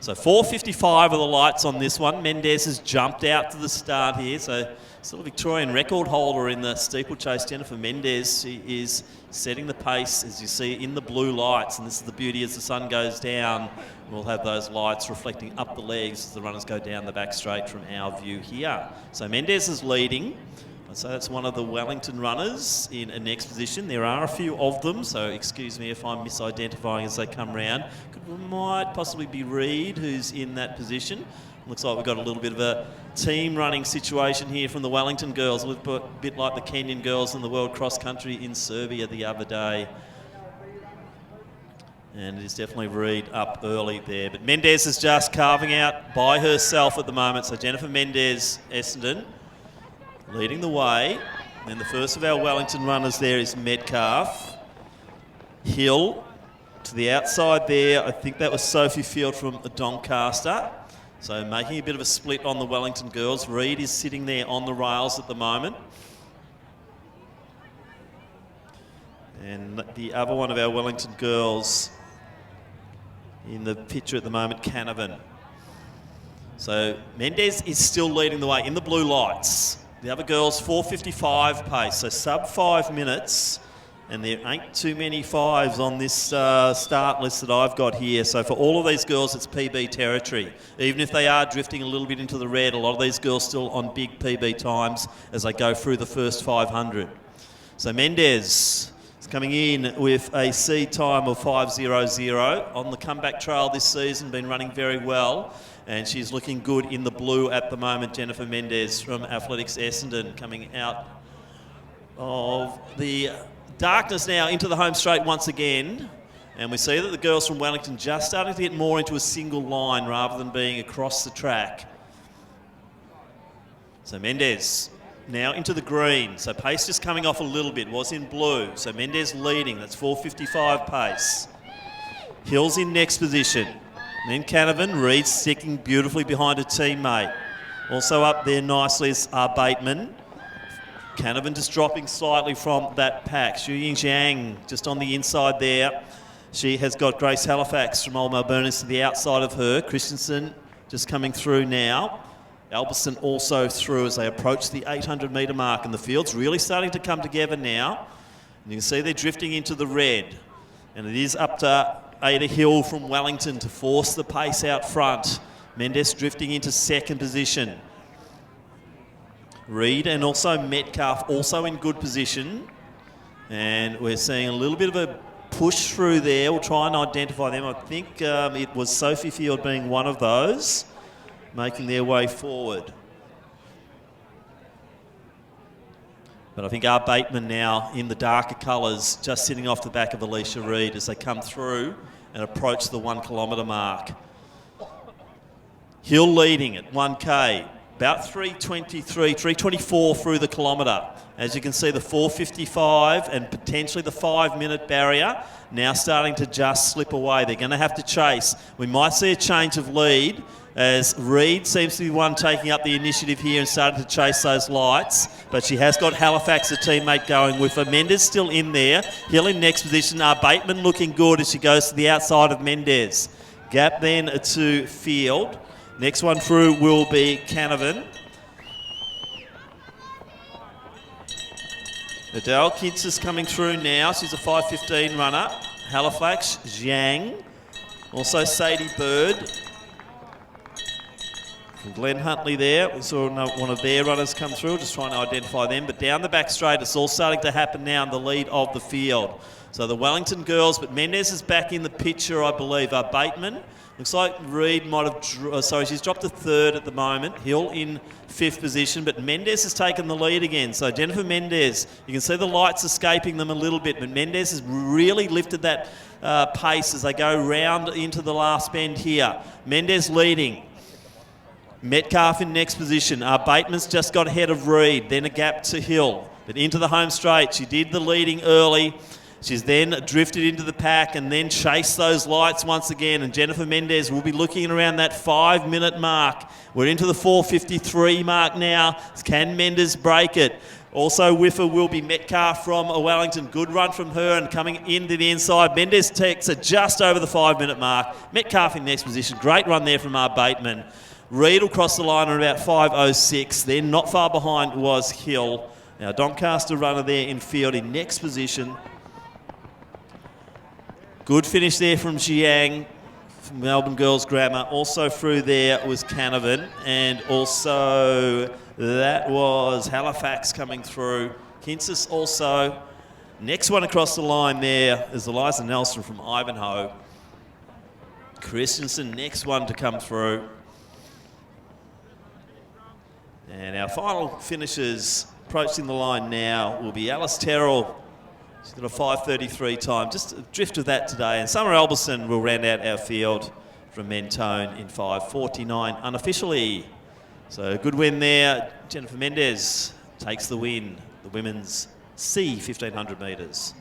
So 4:55 are the lights on this one. Mendez has jumped out to the start here. So still a Victorian record holder in the steeplechase, Jennifer Mendez. She is setting the pace, as you see, in the blue lights. And this is the beauty as the sun goes down. We'll have those lights reflecting up the legs as the runners go down the back straight from our view here. So Mendez is leading. So that's one of the Wellington runners in a next position. There are a few of them, so excuse me if I'm misidentifying as they come round. Might possibly be Reed who's in that position. Looks like we've got a little bit of a team running situation here from the Wellington girls, a little bit like the Kenyan girls in the World Cross Country in Serbia the other day. And it is definitely Reed up early there. But Mendez is just carving out by herself at the moment. So Jennifer Mendez, Essendon, leading the way. And the first of our Wellington runners there is Metcalf. Hill to the outside there. I think that was Sophie Field from Doncaster. So making a bit of a split on the Wellington girls. Reed is sitting there on the rails at the moment. And the other one of our Wellington girls in the picture at the moment, Canavan. So Mendez is still leading the way in the blue lights. The other girls, 4:55 pace, so sub 5 minutes. And there ain't too many fives on this start list that I've got here. So for all of these girls, it's PB territory. Even if they are drifting a little bit into the red, a lot of these girls still on big PB times as they go through the first 500. So Mendez is coming in with a seed time of 5:00 on the comeback trail this season, been running very well. And she's looking good in the blue at the moment, Jennifer Mendez from Athletics Essendon, coming out of the darkness now into the home straight once again. And we see that the girls from Wellington just starting to get more into a single line rather than being across the track. So Mendez now into the green. So pace just coming off a little bit, was in blue. So Mendez leading, that's 4:55 pace. Hill's in next position. Then Canavan, Reed sticking beautifully behind a teammate. Also up there nicely is Bateman. Canavan just dropping slightly from that pack. Xu Ying Zhang just on the inside there. She has got Grace Halifax from Old Melbourne to the outside of her. Christensen just coming through now. Alberson also through as they approach the 800 metre mark. And the field's really starting to come together now. And you can see they're drifting into the red. And it is up to Ada Hill from Wellington to force the pace out front. Mendez drifting into second position. Reed and also Metcalf also in good position. And we're seeing a little bit of a push through there. We'll try and identify them. I think it was Sophie Field being one of those, making their way forward. But I think Bateman now in the darker colours, just sitting off the back of Alicia Reed as they come through and approach the 1 kilometre mark. Hill leading at 1K. About 3:23, 3:24 through the kilometre. As you can see, the 4:55 and potentially the 5-minute barrier now starting to just slip away. They're going to have to chase. We might see a change of lead as Reed seems to be one taking up the initiative here and starting to chase those lights. But she has got Halifax, a teammate, going with her. Mendez still in there. Hill in next position. Bateman looking good as she goes to the outside of Mendez. Gap then to Field. Next one through will be Canavan. Adele Kintz is coming through now. She's a 5:15 runner. Halifax, Zhang. Also Sadie Bird. From Glenn Huntley there. We saw one of their runners come through. Just trying to identify them. But down the back straight, it's all starting to happen now in the lead of the field. So the Wellington girls, but Mendez is back in the picture, I believe. Bateman. Looks like Reed might have... she's dropped to third at the moment. Hill in fifth position, but Mendez has taken the lead again. So Jennifer Mendez, you can see the lights escaping them a little bit, but Mendez has really lifted that pace as they go round into the last bend here. Mendez leading. Metcalf in next position. Bateman's just got ahead of Reed, then a gap to Hill. But into the home straight, she did the leading early. She's then drifted into the pack and then chased those lights once again. And Jennifer Mendez will be looking around that 5-minute mark. We're into the 4:53 mark now. Can Mendez break it? Also with her will be Metcalf from Wellington. Good run from her and coming into the inside. Mendez takes it just over the 5-minute mark. Metcalf in next position. Great run there from Bateman. Reed will cross the line at about 5:06. Then not far behind was Hill. Now Doncaster runner there in field in next position. Good finish there from Jiang, from Melbourne Girls Grammar. Also through there was Canavan, and also that was Halifax coming through. Kinsis also. Next one across the line there is Eliza Nelson from Ivanhoe. Christensen, next one to come through. And our final finishers approaching the line now will be Alice Terrell. She's got a 5:33 time. Just a drift of that today. And Summer Alberson will round out our field from Mentone in 5:49 unofficially. So a good win there. Jennifer Mendez takes the win, the women's C 1500 metres.